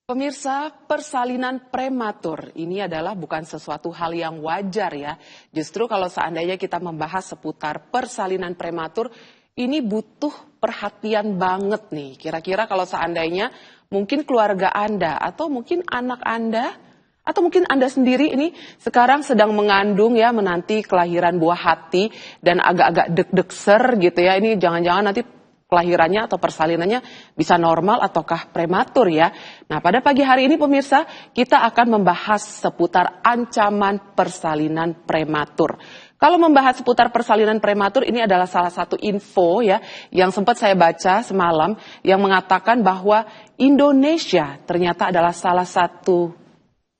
Pemirsa, persalinan prematur ini adalah bukan sesuatu hal yang wajar ya. Justru kalau seandainya kita membahas seputar persalinan prematur, ini butuh perhatian banget nih. Kira-kira kalau seandainya mungkin keluarga Anda atau mungkin anak Anda atau mungkin Anda sendiri ini sekarang sedang mengandung ya, menanti kelahiran buah hati dan agak-agak deg-degser gitu ya. Ini jangan-jangan nanti kelahirannya atau persalinannya bisa normal ataukah prematur ya. Nah, pada pagi hari ini pemirsa, kita akan membahas seputar ancaman persalinan prematur. Kalau membahas seputar persalinan prematur, ini adalah salah satu info ya yang sempat saya baca semalam yang mengatakan bahwa Indonesia ternyata adalah salah satu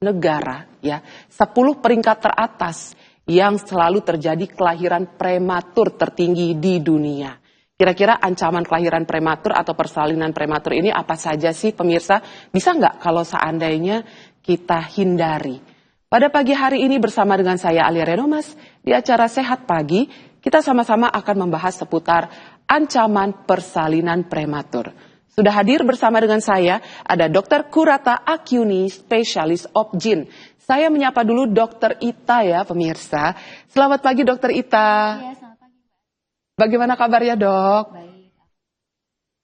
negara ya, 10 peringkat teratas yang selalu terjadi kelahiran prematur tertinggi di dunia. Kira-kira ancaman kelahiran prematur atau persalinan prematur ini apa saja sih pemirsa? Bisa nggak kalau seandainya kita hindari? Pada pagi hari ini bersama dengan saya Alia Renomas di acara Sehat Pagi, kita sama-sama akan membahas seputar ancaman persalinan prematur. Sudah hadir bersama dengan saya ada Dr. Kurata Akyuni, spesialis OB-GYN. Saya menyapa dulu Dr. Ita ya pemirsa. Selamat pagi Dr. Ita. Ya, selamat pagi. Bagaimana kabarnya dok? Baik.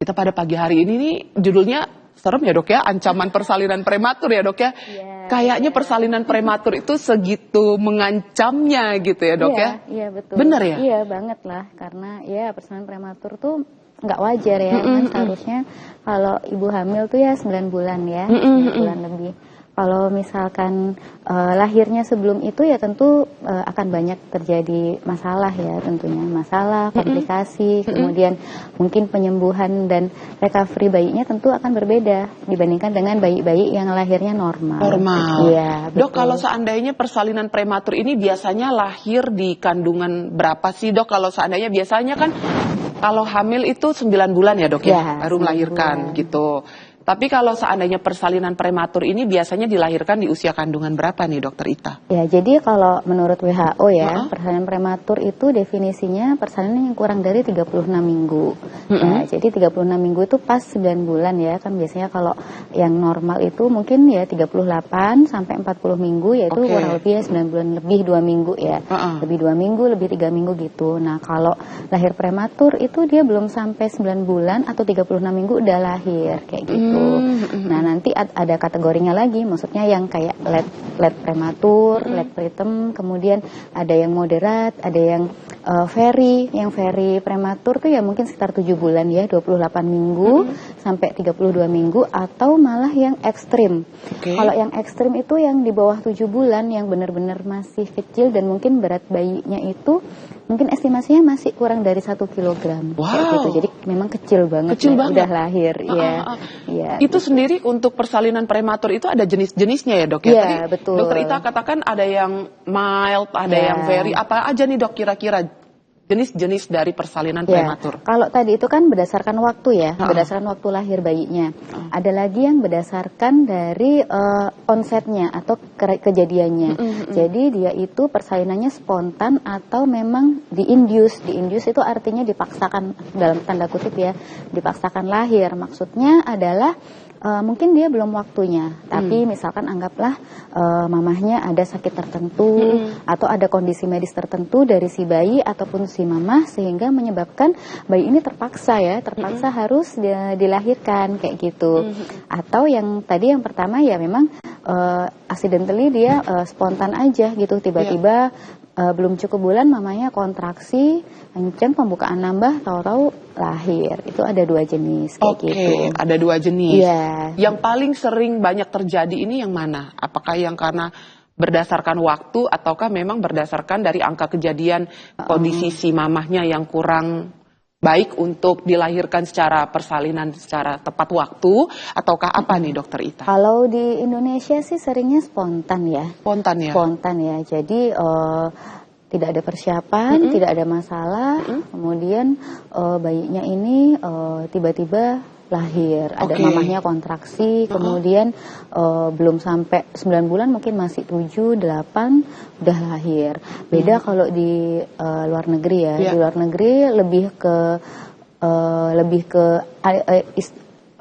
Kita pada pagi hari ini nih judulnya serem ya dok ya, ancaman persalinan prematur ya dok ya. Ya, Kayaknya ya. persalinan prematur itu segitu mengancamnya gitu ya dok ya. Iya betul. Bener ya? Iya banget lah, karena ya persalinan prematur tuh nggak wajar ya. Kan seharusnya kalau ibu hamil tuh ya 9 bulan ya, 9 bulan lebih. Kalau misalkan lahirnya sebelum itu ya tentu akan banyak terjadi masalah ya, tentunya masalah, komplikasi, kemudian mungkin penyembuhan dan recovery bayinya tentu akan berbeda dibandingkan dengan bayi-bayi yang lahirnya normal. Iya, betul. Dok, kalau seandainya persalinan prematur ini biasanya lahir di kandungan berapa sih dok? Kalau seandainya biasanya kan kalau hamil itu 9 bulan ya dok ya, baru melahirkan gitu. Tapi kalau seandainya persalinan prematur ini biasanya dilahirkan di usia kandungan berapa nih dokter Ita? Ya, jadi kalau menurut WHO ya, persalinan prematur itu definisinya persalinan yang kurang dari 36 minggu. Ya, jadi 36 minggu itu pas 9 bulan ya, kan biasanya kalau yang normal itu mungkin ya 38 sampai 40 minggu, yaitu kurang lebih ya 9 bulan lebih 2 minggu ya. Lebih 2 minggu, lebih 3 minggu gitu. Nah, kalau lahir prematur itu dia belum sampai 9 bulan atau 36 minggu udah lahir kayak gitu. Nah, nanti ada kategorinya lagi, maksudnya yang kayak late prematur, late preterm, kemudian ada yang moderat, ada yang very prematur tuh ya mungkin sekitar 7 bulan ya, 28 minggu sampai 32 minggu, atau malah yang ekstrim. Kalau yang ekstrim itu yang di bawah 7 bulan yang benar-benar masih kecil dan mungkin berat bayinya itu mungkin estimasinya masih kurang dari 1 kilogram. Gitu. Jadi memang kecil banget. Udah lahir ya. Itu sendiri untuk persalinan prematur itu ada jenis-jenisnya ya dok ya? Iya, betul. Dokter Ita katakan ada yang mild, ada yang very, apa aja nih dok kira-kira jenis-jenis dari persalinan prematur? Kalau tadi itu kan berdasarkan waktu ya, berdasarkan waktu lahir bayinya. Ada lagi yang berdasarkan dari onsetnya atau kejadiannya. Jadi dia itu persalinannya spontan atau memang diinduce. Diinduce itu artinya dipaksakan, dalam tanda kutip ya, dipaksakan lahir. Maksudnya adalah mungkin dia belum waktunya, tapi misalkan anggaplah mamahnya ada sakit tertentu atau ada kondisi medis tertentu dari si bayi ataupun si mamah sehingga menyebabkan bayi ini terpaksa harus dilahirkan kayak gitu. Atau yang tadi yang pertama ya memang accidentally dia spontan aja gitu, tiba-tiba belum cukup bulan mamanya kontraksi kencang, pembukaan nambah, tahu-tahu lahir. Itu ada 2 jenis kayak gitu. Ada 2 jenis. Iya. Yang paling sering banyak terjadi ini yang mana? Apakah yang karena berdasarkan waktu ataukah memang berdasarkan dari angka kejadian kondisi si mamahnya yang kurang baik untuk dilahirkan secara persalinan secara tepat waktu, ataukah apa nih dokter Ita? Kalau di Indonesia sih seringnya spontan ya. Spontan ya? Spontan ya, jadi tidak ada persiapan, tidak ada masalah, kemudian bayinya ini tiba-tiba lahir, ada mamahnya kontraksi, kemudian belum sampai 9 bulan mungkin masih 7, 8 udah lahir. Beda kalau di luar negeri ya, di luar negeri lebih ke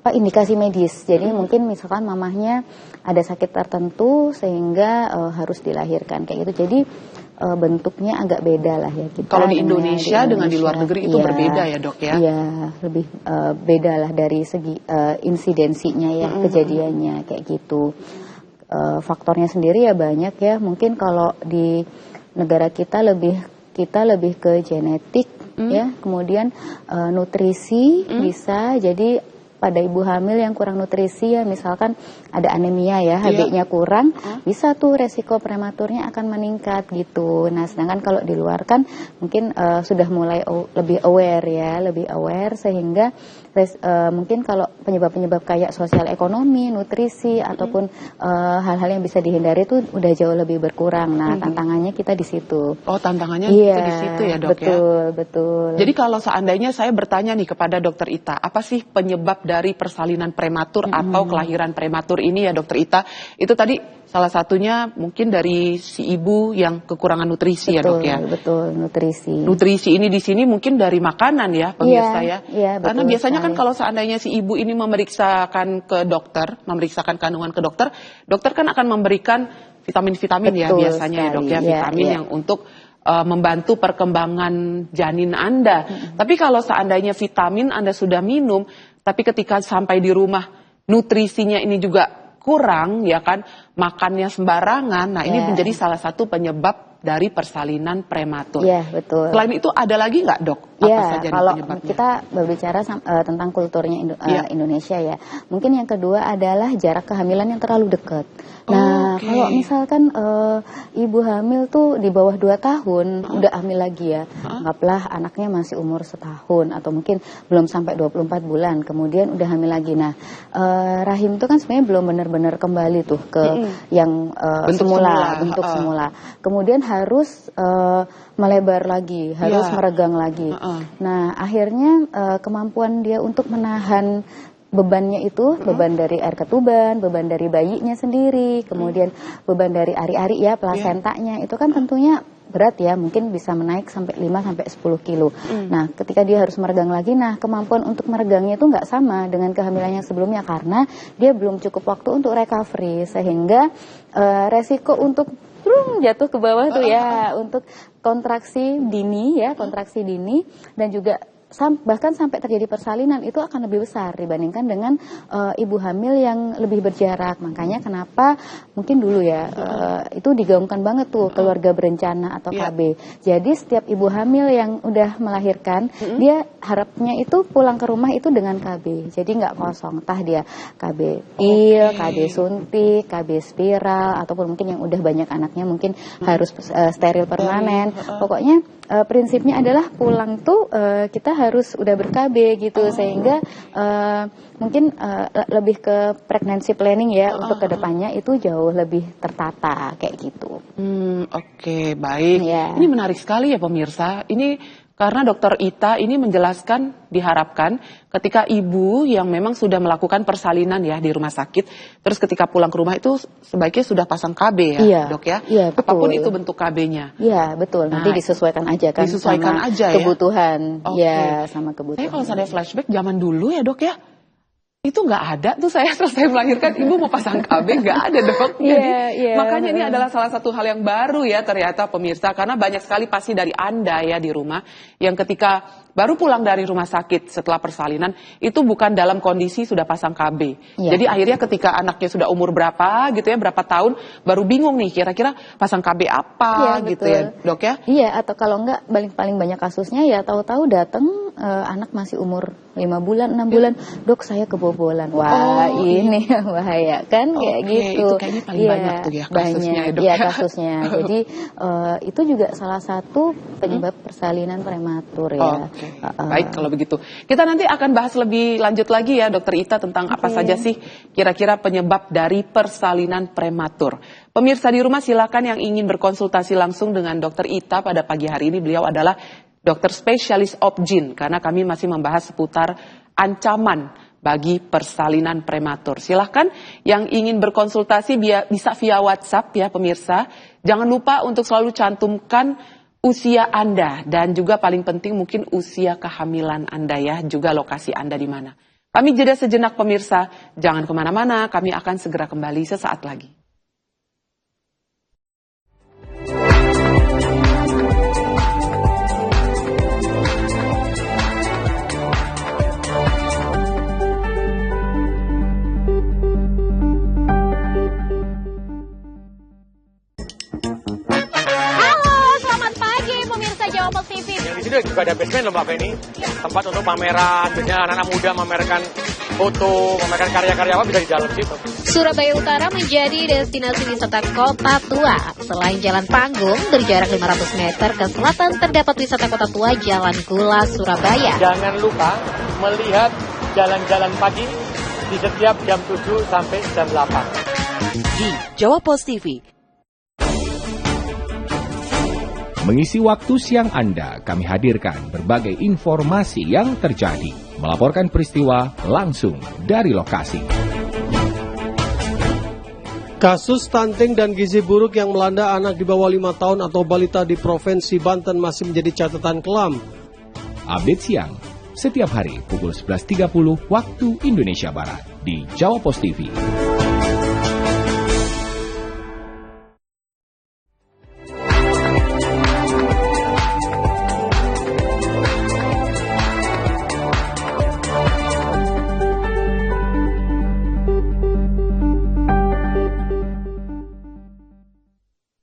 indikasi medis. Jadi mungkin misalkan mamahnya ada sakit tertentu sehingga harus dilahirkan kayak gitu. Jadi bentuknya agak beda lah ya kita. Kalau di Indonesia dengan di luar negeri itu berbeda ya dok ya? Iya, lebih beda lah dari segi insidensinya ya, kejadiannya kayak gitu. Faktornya sendiri ya banyak ya. Mungkin kalau di negara kita lebih ke genetik ya, kemudian nutrisi bisa. Jadi pada ibu hamil yang kurang nutrisi ya, misalkan ada anemia ya, Hb-nya kurang, bisa tuh resiko prematurnya akan meningkat gitu. Nah, sedangkan kalau di luar kan mungkin sudah mulai lebih aware sehingga mungkin kalau penyebab-penyebab kayak sosial ekonomi, nutrisi ataupun hal-hal yang bisa dihindari itu udah jauh lebih berkurang. Nah, tantangannya kita di situ. Oh, tantangannya itu di situ ya dok ya? Betul. Jadi kalau seandainya saya bertanya nih kepada dokter Ita, apa sih penyebab dari persalinan prematur atau kelahiran prematur ini ya dokter Ita? Itu tadi salah satunya mungkin dari si ibu yang kekurangan nutrisi ya dok ya? Betul, nutrisi. Nutrisi ini di sini mungkin dari makanan ya pemirsa ya? Iya, karena biasanya kan kalau seandainya si ibu ini memeriksakan ke dokter, memeriksakan kandungan ke dokter, dokter kan akan memberikan vitamin-vitamin ya biasanya ya dok ya, vitamin yang untuk membantu perkembangan janin Anda. Tapi kalau seandainya vitamin Anda sudah minum, tapi ketika sampai di rumah nutrisinya ini juga kurang ya kan, makannya sembarangan. Nah, ini menjadi salah satu penyebab dari persalinan prematur. Iya, betul. Selain itu ada lagi nggak dok? Apa saja kalau penyebabnya? kita berbicara tentang kulturnya Indonesia ya, mungkin yang kedua adalah jarak kehamilan yang terlalu dekat. Nah, kalau misalkan ibu hamil tuh di bawah 2 tahun udah hamil lagi ya, anggaplah anaknya masih umur setahun atau mungkin belum sampai 24 bulan, kemudian udah hamil lagi. Nah, rahim itu kan sebenarnya belum benar-benar kembali tuh ke yang bentuk semula. Kemudian harus melebar lagi, harus meregang lagi. Nah, akhirnya kemampuan dia untuk menahan bebannya itu, beban dari air ketuban, beban dari bayinya sendiri, kemudian beban dari ari-ari ya, plasentanya, itu kan tentunya berat ya, mungkin bisa menaik sampai 5-10 kilo. Nah, ketika dia harus meregang lagi, nah kemampuan untuk meregangnya itu nggak sama dengan kehamilan yang sebelumnya karena dia belum cukup waktu untuk recovery, sehingga resiko untuk jatuh ke bawah tuh ya, untuk kontraksi dini dan juga bahkan sampai terjadi persalinan itu akan lebih besar dibandingkan dengan ibu hamil yang lebih berjarak. Makanya kenapa mungkin dulu ya itu digaungkan banget tuh keluarga berencana atau KB. Jadi setiap ibu hamil yang udah melahirkan dia harapnya itu pulang ke rumah itu dengan KB. Jadi nggak kosong, entah dia KB pil, KB suntik, KB spiral ataupun mungkin yang udah banyak anaknya mungkin harus steril permanen. Pokoknya prinsipnya adalah pulang tuh kita harus udah ber-KB gitu sehingga mungkin lebih ke pregnancy planning ya untuk kedepannya itu jauh lebih tertata kayak gitu. Oke, baik. Ini menarik sekali ya pemirsa. Ini karena dokter Ita ini menjelaskan diharapkan ketika ibu yang memang sudah melakukan persalinan ya di rumah sakit, terus ketika pulang ke rumah itu sebaiknya sudah pasang KB ya dok ya? Iya, betul. Apapun itu bentuk KB-nya. Iya, betul. Nanti disesuaikan aja kan sama kebutuhan. Iya, sama kebutuhan. Saya kalau saya flashback zaman dulu ya dok ya, itu nggak ada tuh saya selesai melahirkan ibu mau pasang KB, nggak ada dok. Jadi makanya ini adalah salah satu hal yang baru ya ternyata pemirsa, karena banyak sekali pasti dari Anda ya di rumah yang ketika baru pulang dari rumah sakit setelah persalinan itu bukan dalam kondisi sudah pasang KB. Jadi akhirnya ketika anaknya sudah umur berapa gitu ya, berapa tahun baru bingung nih kira-kira pasang KB apa gitu ya dok ya. Iya, atau kalau enggak paling banyak kasusnya ya tahu-tahu datang anak masih umur 5 bulan, 6 bulan, dok saya kebobolan. Wah, ini bahaya kan kayak gitu. Itu kayaknya paling banyak tuh ya kasusnya ya dok. Iya, kasusnya. Jadi itu juga salah satu penyebab persalinan prematur ya. Baik kalau begitu. Kita nanti akan bahas lebih lanjut lagi ya dokter Ita tentang apa saja sih kira-kira penyebab dari persalinan prematur. Pemirsa di rumah silakan yang ingin berkonsultasi langsung dengan dokter Ita pada pagi hari ini. Beliau adalah dokter spesialis obgyn karena kami masih membahas seputar ancaman bagi persalinan prematur. Silahkan yang ingin berkonsultasi bisa via WhatsApp ya pemirsa. Jangan lupa untuk selalu cantumkan usia Anda dan juga paling penting mungkin usia kehamilan Anda ya, juga lokasi Anda di mana. Kami jeda sejenak pemirsa, jangan kemana-mana, kami akan segera kembali sesaat lagi. Di sini juga ada basement loh Mbak Feni, tempat untuk pameran, biasanya anak-anak muda memamerkan foto, memamerkan karya-karya apa bisa di dalam situ. Surabaya Utara menjadi destinasi wisata kota tua. Selain Jalan Panggung, berjarak 500 meter ke selatan terdapat wisata kota tua Jalan Gula, Surabaya. Jangan lupa melihat jalan-jalan pagi di setiap jam 7 sampai jam 8. Di Jawa Post TV. Mengisi waktu siang Anda, kami hadirkan berbagai informasi yang terjadi. Melaporkan peristiwa langsung dari lokasi. Kasus stunting dan gizi buruk yang melanda anak di bawah 5 tahun atau balita di Provinsi Banten masih menjadi catatan kelam. Update siang, setiap hari pukul 11.30 waktu Indonesia Barat di Jawa Post TV.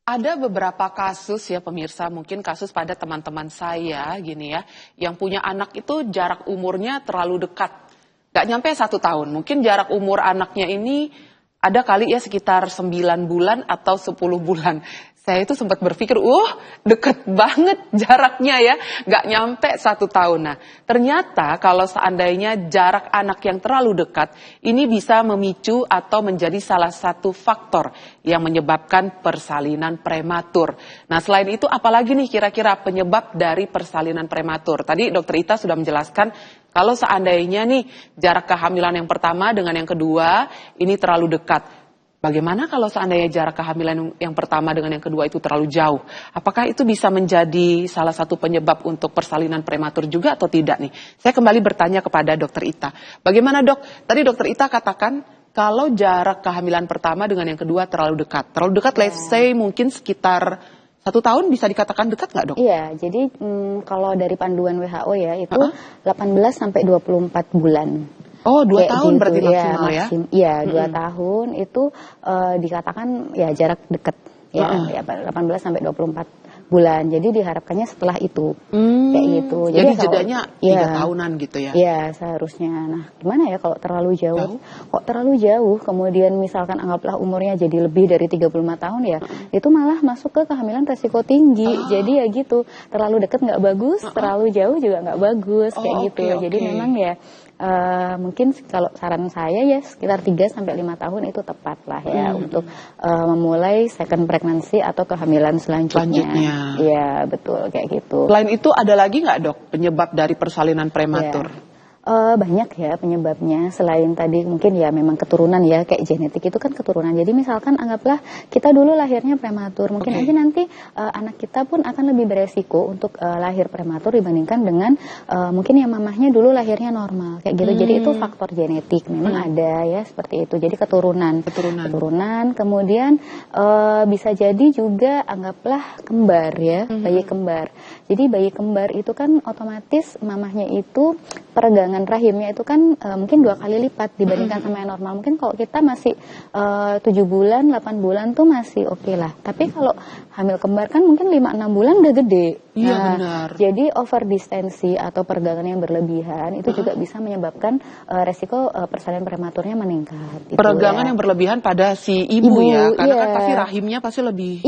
Ada beberapa kasus ya pemirsa, mungkin kasus pada teman-teman saya gini ya, yang punya anak itu jarak umurnya terlalu dekat. Gak nyampe 1 tahun, mungkin jarak umur anaknya ini ada kali ya sekitar 9 bulan atau 10 bulan. Saya itu sempat berpikir, deket banget jaraknya ya, gak nyampe 1 tahun. Nah, ternyata kalau seandainya jarak anak yang terlalu dekat, ini bisa memicu atau menjadi salah satu faktor yang menyebabkan persalinan prematur. Nah, selain itu apalagi nih kira-kira penyebab dari persalinan prematur? Tadi Dokter Ita sudah menjelaskan, kalau seandainya nih jarak kehamilan yang pertama dengan yang kedua ini terlalu dekat. Bagaimana kalau seandainya jarak kehamilan yang pertama dengan yang kedua itu terlalu jauh? Apakah itu bisa menjadi salah satu penyebab untuk persalinan prematur juga atau tidak nih? Saya kembali bertanya kepada Dokter Ita. Bagaimana dok? Tadi Dokter Ita katakan kalau jarak kehamilan pertama dengan yang kedua terlalu dekat. Terlalu dekat, let's say mungkin sekitar 1 tahun bisa dikatakan dekat nggak dok? Iya, jadi kalau dari panduan WHO ya itu 18 sampai 24 bulan. Oh, 2 tahun gitu, berarti maksimal ya? Iya, 2 tahun itu dikatakan ya jarak dekat. Ya, 18 sampai 24 bulan. Jadi diharapkannya setelah itu. Kayak gitu. Jadi jedanya 3 tahunan gitu ya? Iya, seharusnya. Nah, gimana ya kalau terlalu jauh? Kok terlalu jauh, kemudian misalkan anggaplah umurnya jadi lebih dari 35 tahun ya, itu malah masuk ke kehamilan resiko tinggi. Jadi ya gitu, terlalu dekat nggak bagus, terlalu jauh juga nggak bagus, kayak gitu. Jadi memang ya, mungkin kalau saran saya ya sekitar 3-5 tahun itu tepat lah ya untuk memulai second pregnancy atau kehamilan selanjutnya. Iya betul kayak gitu. Selain itu ada lagi nggak dok penyebab dari persalinan prematur? Banyak ya penyebabnya, selain tadi mungkin ya memang keturunan ya, kayak genetik itu kan keturunan. Jadi misalkan anggaplah kita dulu lahirnya prematur, mungkin aja nanti anak kita pun akan lebih beresiko untuk lahir prematur dibandingkan dengan mungkin yang mamahnya dulu lahirnya normal kayak gitu. Jadi itu faktor genetik memang ada ya seperti itu. Jadi keturunan. Kemudian bisa jadi juga anggaplah kembar ya, bayi kembar. Jadi bayi kembar itu kan otomatis mamahnya itu peregangan rahimnya itu kan mungkin 2 kali lipat dibandingkan sama yang normal. Mungkin kalau kita masih 7 bulan, 8 bulan tuh masih oke lah. Tapi kalau hamil kembar kan mungkin 5-6 bulan udah gede. Iya benar. Jadi over distensi atau peregangan yang berlebihan itu juga bisa menyebabkan resiko persalinan prematurnya meningkat. Peregangan yang berlebihan pada si ibu ya, karena kan pasti rahimnya pasti lebih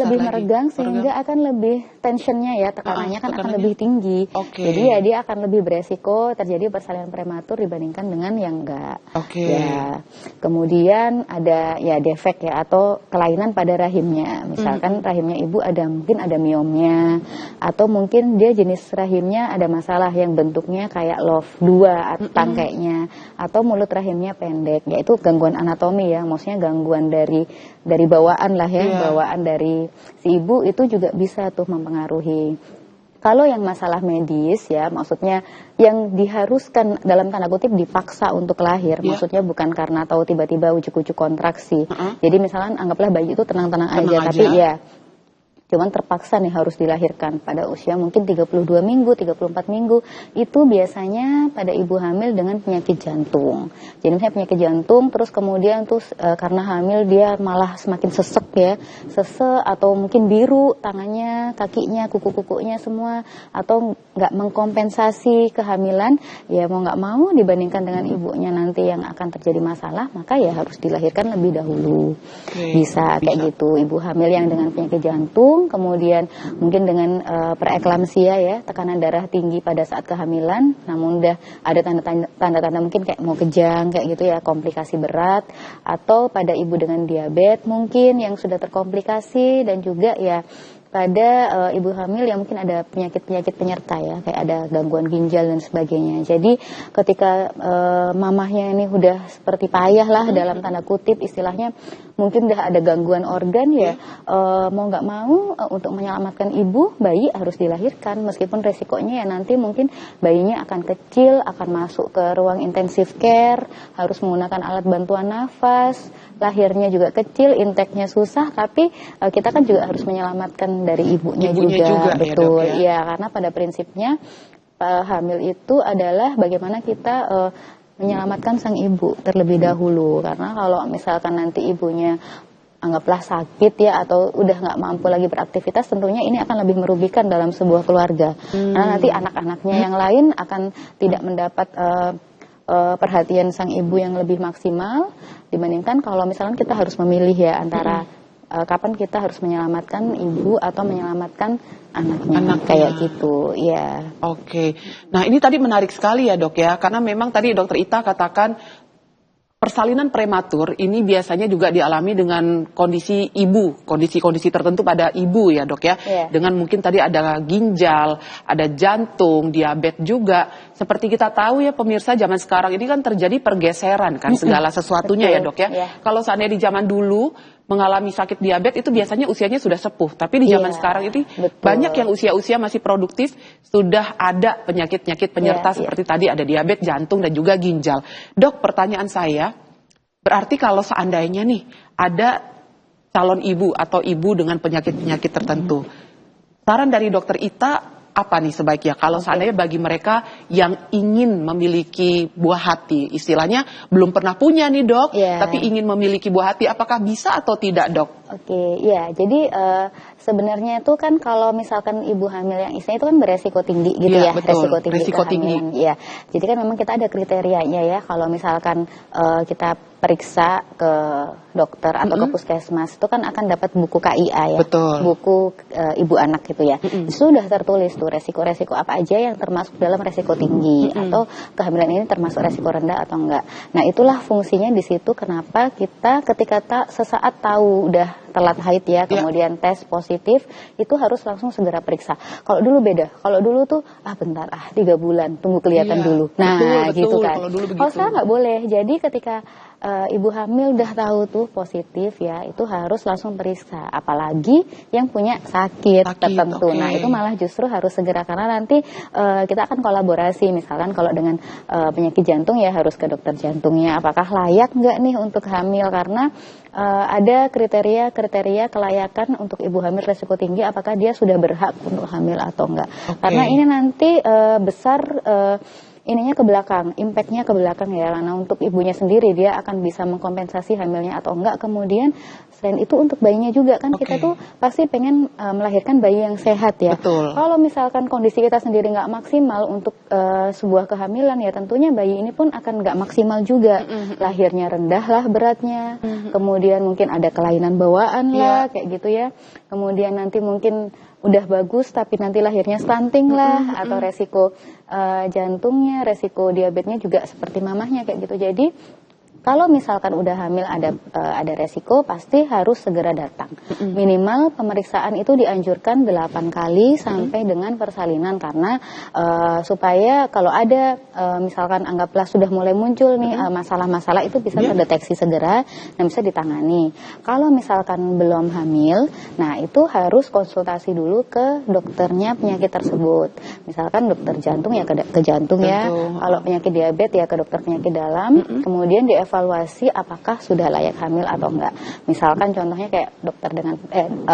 lebih meregang sehingga akan lebih tensionnya ya, tekanannya kan akan lebih tinggi. Jadi ya dia akan lebih beresiko terjadi persalinan prematur dibandingkan dengan yang enggak. Ya. Kemudian ada ya defek ya atau kelainan pada rahimnya. Misalkan rahimnya ibu mungkin ada miomnya, atau mungkin dia jenis rahimnya ada masalah yang bentuknya kayak love 2 atau tangkainya, atau mulut rahimnya pendek. Yaitu gangguan anatomi ya, maksudnya gangguan dari bawaan lah ya, bawaan dari si ibu itu juga bisa tuh mempengaruhi. Kalau yang masalah medis ya, maksudnya yang diharuskan dalam tanda kutip dipaksa untuk lahir, maksudnya bukan karena tahu tiba-tiba ujuk-ujuk kontraksi. Jadi misalnya anggaplah bayi itu tenang-tenang aja, tapi ya cuman terpaksa nih harus dilahirkan pada usia mungkin 32 minggu, 34 minggu, itu biasanya pada ibu hamil dengan penyakit jantung. Jadi misalnya penyakit jantung, terus kemudian karena hamil dia malah semakin sesek ya, atau mungkin biru tangannya, kakinya, kuku-kukunya semua, atau nggak mengkompensasi kehamilan, ya mau nggak mau dibandingkan dengan ibunya nanti yang akan terjadi masalah, maka ya harus dilahirkan lebih dahulu. Bisa kayak gitu, ibu hamil yang dengan penyakit jantung, kemudian mungkin dengan preeklamsia ya, tekanan darah tinggi pada saat kehamilan, namun udah ada tanda-tanda mungkin kayak mau kejang kayak gitu ya, komplikasi berat, atau pada ibu dengan diabetes mungkin yang sudah terkomplikasi, dan juga ya pada ibu hamil yang mungkin ada penyakit-penyakit penyerta ya, kayak ada gangguan ginjal dan sebagainya. Jadi ketika mamahnya ini udah seperti payah lah dalam tanda kutip istilahnya, mungkin udah ada gangguan organ ya, mau nggak mau untuk menyelamatkan ibu, bayi harus dilahirkan, meskipun resikonya ya nanti mungkin bayinya akan kecil, akan masuk ke ruang intensive care, harus menggunakan alat bantuan nafas, lahirnya juga kecil, intake-nya susah, tapi kita kan juga harus menyelamatkan dari ibunya juga. Betul, ya, Dok, ya, karena pada prinsipnya hamil itu adalah bagaimana kita menyelamatkan sang ibu terlebih dahulu, karena kalau misalkan nanti ibunya anggaplah sakit ya, atau udah nggak mampu lagi beraktivitas, tentunya ini akan lebih merugikan dalam sebuah keluarga, karena nanti anak-anaknya yang lain akan tidak mendapat perhatian sang ibu yang lebih maksimal, dibandingkan kalau misalkan kita harus memilih ya antara kapan kita harus menyelamatkan ibu atau menyelamatkan anaknya. Kayak gitu ya. Oke, nah ini tadi menarik sekali ya, Dok ya, karena memang tadi Dokter Ita katakan persalinan prematur ini biasanya juga dialami dengan kondisi ibu, kondisi-kondisi tertentu pada ibu ya, Dok ya. Dengan mungkin tadi ada ginjal, ada jantung, diabetes juga. Seperti kita tahu ya pemirsa, zaman sekarang ini kan terjadi pergeseran kan segala sesuatunya ya, Dok ya. Kalau seandainya di zaman dulu mengalami sakit diabetes itu biasanya usianya sudah sepuh, tapi di zaman sekarang ini banyak yang usia-usia masih produktif sudah ada penyakit-penyakit penyerta seperti tadi ada diabetes, jantung dan juga ginjal. Dok, pertanyaan saya, berarti kalau seandainya nih ada calon ibu atau ibu dengan penyakit-penyakit tertentu, saran dari Dokter Ita apa nih sebaiknya kalau seandainya bagi mereka yang ingin memiliki buah hati, istilahnya belum pernah punya nih, Dok, tapi ingin memiliki buah hati, apakah bisa atau tidak, Dok? Oke, ya, jadi sebenarnya itu kan kalau misalkan ibu hamil yang istilahnya itu kan beresiko tinggi gitu ya, betul. resiko tinggi. Ya, jadi kan memang kita ada kriterianya ya, kalau misalkan kita periksa ke dokter atau ke puskesmas itu kan akan dapat buku KIA ya, buku ibu anak gitu ya. Sudah tertulis tuh resiko-resiko apa aja yang termasuk dalam resiko tinggi atau kehamilan ini termasuk resiko rendah atau enggak. Nah, itulah fungsinya di situ kenapa kita ketika sesaat tahu udah telat haid ya, kemudian tes positif, itu harus langsung segera periksa. Kalau dulu beda, kalau dulu tuh bentar 3 bulan tunggu kelihatan dulu. Nah, gitu kan. Kalau sekarang nggak boleh. Jadi ketika ibu hamil udah tahu tuh positif ya, itu harus langsung periksa. Apalagi yang punya sakit tertentu. Nah, itu malah justru harus segera, karena nanti kita akan kolaborasi. Misalkan kalau dengan penyakit jantung ya harus ke dokter jantungnya. Apakah layak nggak nih untuk hamil? Karena ada kriteria kelayakan untuk ibu hamil resiko tinggi, apakah dia sudah berhak untuk hamil atau enggak. Karena ini nanti besar ininya ke belakang, impactnya ke belakang ya, karena untuk ibunya sendiri dia akan bisa mengkompensasi hamilnya atau enggak. Kemudian selain itu untuk bayinya juga kan kita tuh pasti pengen melahirkan bayi yang sehat ya. Kalau misalkan kondisi kita sendiri nggak maksimal untuk sebuah kehamilan ya, tentunya bayi ini pun akan nggak maksimal juga. Lahirnya rendah lah beratnya, kemudian mungkin ada kelainan bawaan lah kayak gitu ya. Kemudian nanti mungkin udah bagus tapi nanti lahirnya stunting lah, atau resiko jantungnya, resiko diabetesnya juga seperti mamahnya kayak gitu. Jadi Kalau misalkan udah hamil ada resiko, pasti harus segera datang. Minimal pemeriksaan itu dianjurkan 8 kali sampai dengan persalinan, karena supaya kalau ada misalkan anggaplah sudah mulai muncul nih masalah-masalah itu bisa terdeteksi segera dan bisa ditangani. Kalau misalkan belum hamil, nah itu harus konsultasi dulu ke dokternya penyakit tersebut. Misalkan dokter jantung ya ke jantung ya. Kalau penyakit diabetes ya ke dokter penyakit dalam. Kemudian dievaluasi apakah sudah layak hamil atau enggak. Misalkan contohnya kayak dokter dengan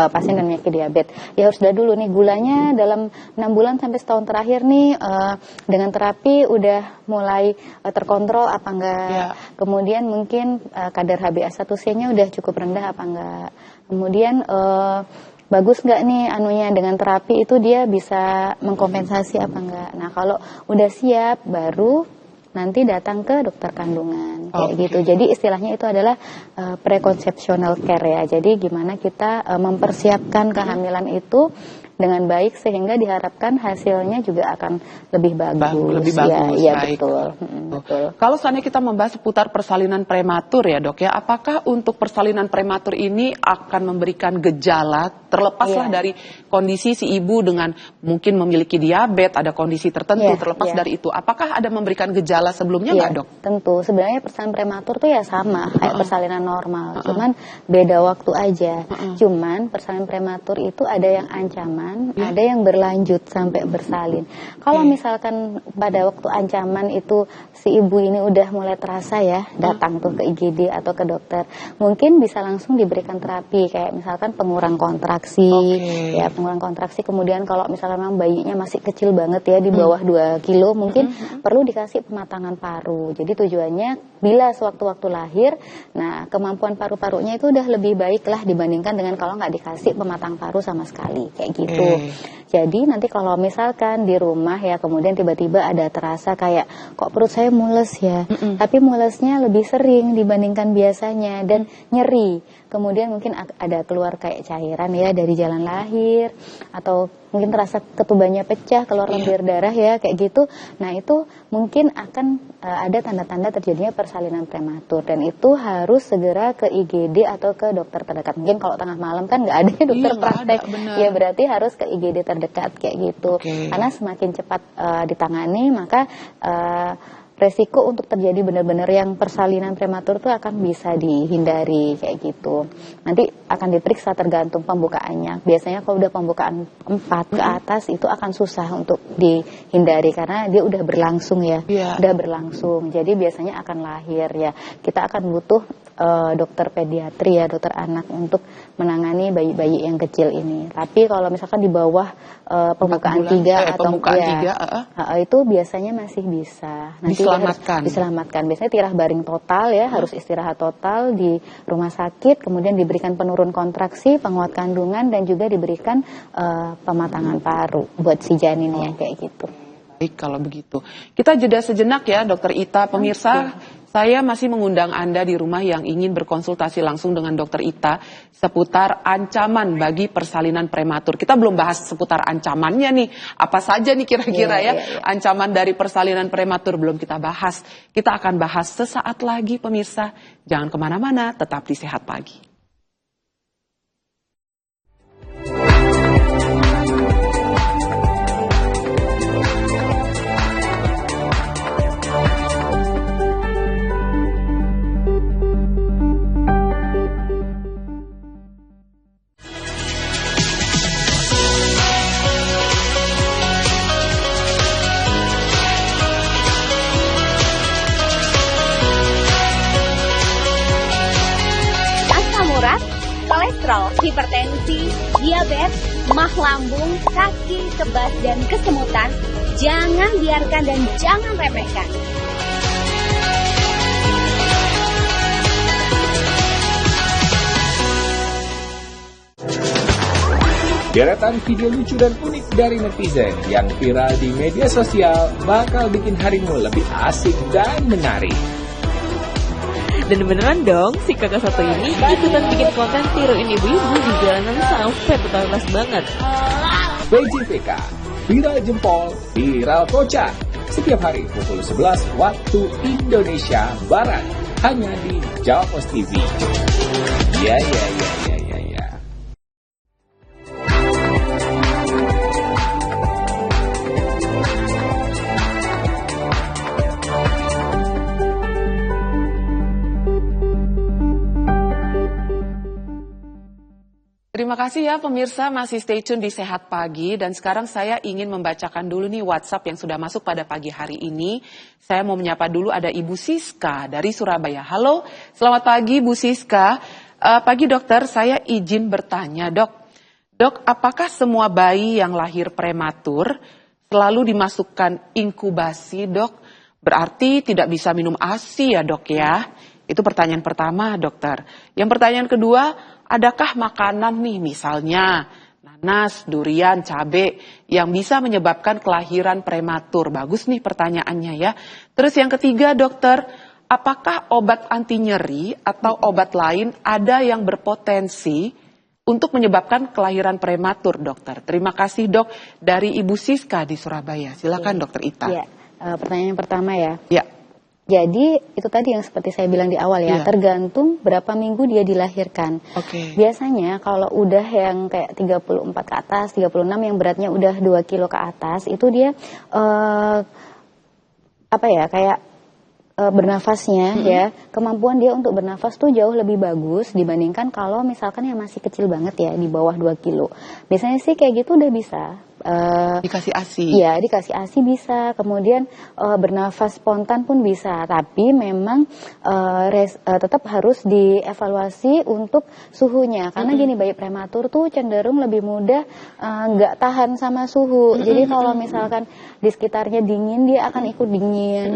pasien dengan penyakit diabetes, ya harus lihat dulu nih gulanya dalam 6 bulan sampai setahun terakhir nih dengan terapi udah mulai terkontrol apa enggak. Kemudian mungkin kadar HbA1c-nya udah cukup rendah apa enggak. Kemudian bagus nggak nih anunya dengan terapi itu dia bisa mengkompensasi apa enggak. Nah kalau udah siap baru nanti datang ke dokter kandungan kayak gitu. Jadi istilahnya itu adalah preconceptional care ya. Jadi gimana kita mempersiapkan kehamilan itu dengan baik sehingga diharapkan hasilnya juga akan lebih bagus. Lebih bagus. Ya, baik. Betul. Kalau seandainya kita membahas seputar persalinan prematur ya dok ya, apakah untuk persalinan prematur ini akan memberikan gejala terlepaslah dari kondisi si ibu dengan mungkin memiliki diabetes, ada kondisi tertentu terlepas dari itu, apakah ada memberikan gejala sebelumnya nggak dok? Tentu, sebenarnya persalinan prematur tuh ya sama kayak persalinan normal, cuman beda waktu aja. Cuman persalinan prematur itu ada yang ancaman, ada yang berlanjut sampai bersalin. Kalau misalkan pada waktu ancaman itu si ibu ini udah mulai terasa ya, datang tuh ke IGD atau ke dokter, mungkin bisa langsung diberikan terapi kayak misalkan pengurang kontraksi, ya pengurang kontraksi. Kemudian kalau misalkan memang bayinya masih kecil banget ya di bawah 2 kilo, mungkin perlu dikasih pematangan paru. Jadi tujuannya bila sewaktu-waktu lahir, nah kemampuan paru-parunya itu udah lebih baik lah dibandingkan dengan kalau nggak dikasih pematang paru sama sekali kayak gitu. Jadi nanti kalau misalkan di rumah ya kemudian tiba-tiba ada terasa kayak kok perut saya mules ya, tapi mulesnya lebih sering dibandingkan biasanya dan nyeri. Kemudian mungkin ada keluar kayak cairan ya dari jalan lahir, atau mungkin terasa ketubannya pecah, keluar lendir darah ya kayak gitu. Nah itu mungkin akan ada tanda-tanda terjadinya persalinan prematur, dan itu harus segera ke IGD atau ke dokter terdekat. Mungkin kalau tengah malam kan nggak ada dokter praktek, ya berarti harus ke IGD terdekat kayak gitu. Karena semakin cepat ditangani maka resiko untuk terjadi benar-benar yang persalinan prematur itu akan bisa dihindari kayak gitu. Nanti akan diperiksa tergantung pembukaannya. Biasanya kalau udah pembukaan 4 ke atas itu akan susah untuk dihindari karena dia udah berlangsung ya. Udah berlangsung. Jadi biasanya akan lahir ya. Kita akan butuh dokter pediatri ya, dokter anak untuk menangani bayi-bayi yang kecil ini. Tapi kalau misalkan di bawah pembukaan 3 atau itu biasanya masih bisa. Nanti diselamatkan. Biasanya tirah baring total ya, harus istirahat total di rumah sakit, kemudian diberikan penurun kontraksi, penguat kandungan, dan juga diberikan pematangan paru buat si janin ya kayak gitu. Baik, kalau begitu. Kita jeda sejenak ya, Dokter Ita. Pemirsa, saya masih mengundang Anda di rumah yang ingin berkonsultasi langsung dengan Dokter Ita seputar ancaman bagi persalinan prematur. Kita belum bahas seputar ancamannya nih. Apa saja nih kira-kira ancaman dari persalinan prematur belum kita bahas. Kita akan bahas sesaat lagi pemirsa. Jangan kemana-mana, tetap di Sehat Pagi. Kolesterol, hipertensi, diabetes, mah lambung, kaki, kebas, dan kesemutan, jangan biarkan dan jangan remehkan. Deretan video lucu dan unik dari netizen yang viral di media sosial bakal bikin harimu lebih asik dan menarik. Dan beneran dong, si kakak satu ini ikutan bikin konten tiruin ibu-ibu di jalanan sampai totalitas banget. PJVK, viral jempol, viral kocak. Setiap hari pukul 11 waktu Indonesia Barat. hanya di Jawa Post TV. Ya. Terima kasih ya pemirsa, masih stay tune di Sehat Pagi. Dan sekarang saya ingin membacakan dulu nih WhatsApp yang sudah masuk pada pagi hari ini. Saya mau menyapa dulu, ada Ibu Siska dari Surabaya. Halo, selamat pagi Bu Siska. Pagi dokter, saya izin bertanya dok. Dok, apakah semua bayi yang lahir prematur selalu dimasukkan inkubasi dok? Berarti tidak bisa minum ASI ya dok ya? Itu pertanyaan pertama dokter. Yang pertanyaan kedua, adakah makanan nih misalnya nanas, durian, cabai yang bisa menyebabkan kelahiran prematur? Bagus nih pertanyaannya ya. Terus yang ketiga dokter, apakah obat anti nyeri atau obat lain ada yang berpotensi untuk menyebabkan kelahiran prematur dokter? Terima kasih dok, dari Ibu Siska di Surabaya. Silakan dokter Ita. Ya, pertanyaan yang pertama ya. Ya. Jadi itu tadi yang seperti saya bilang di awal ya, tergantung berapa minggu dia dilahirkan. Biasanya kalau udah yang kayak 34 ke atas, 36 yang beratnya udah 2 kilo ke atas, itu dia bernafasnya ya, kemampuan dia untuk bernafas tuh jauh lebih bagus dibandingkan kalau misalkan yang masih kecil banget ya, di bawah 2 kilo. Biasanya sih kayak gitu udah bisa. Dikasih ASI. Iya, dikasih ASI bisa. Kemudian bernafas spontan pun bisa. Tapi memang tetap harus dievaluasi untuk suhunya. Karena gini, bayi prematur tuh cenderung lebih mudah nggak tahan sama suhu. Jadi kalau misalkan di sekitarnya dingin, dia akan ikut dingin.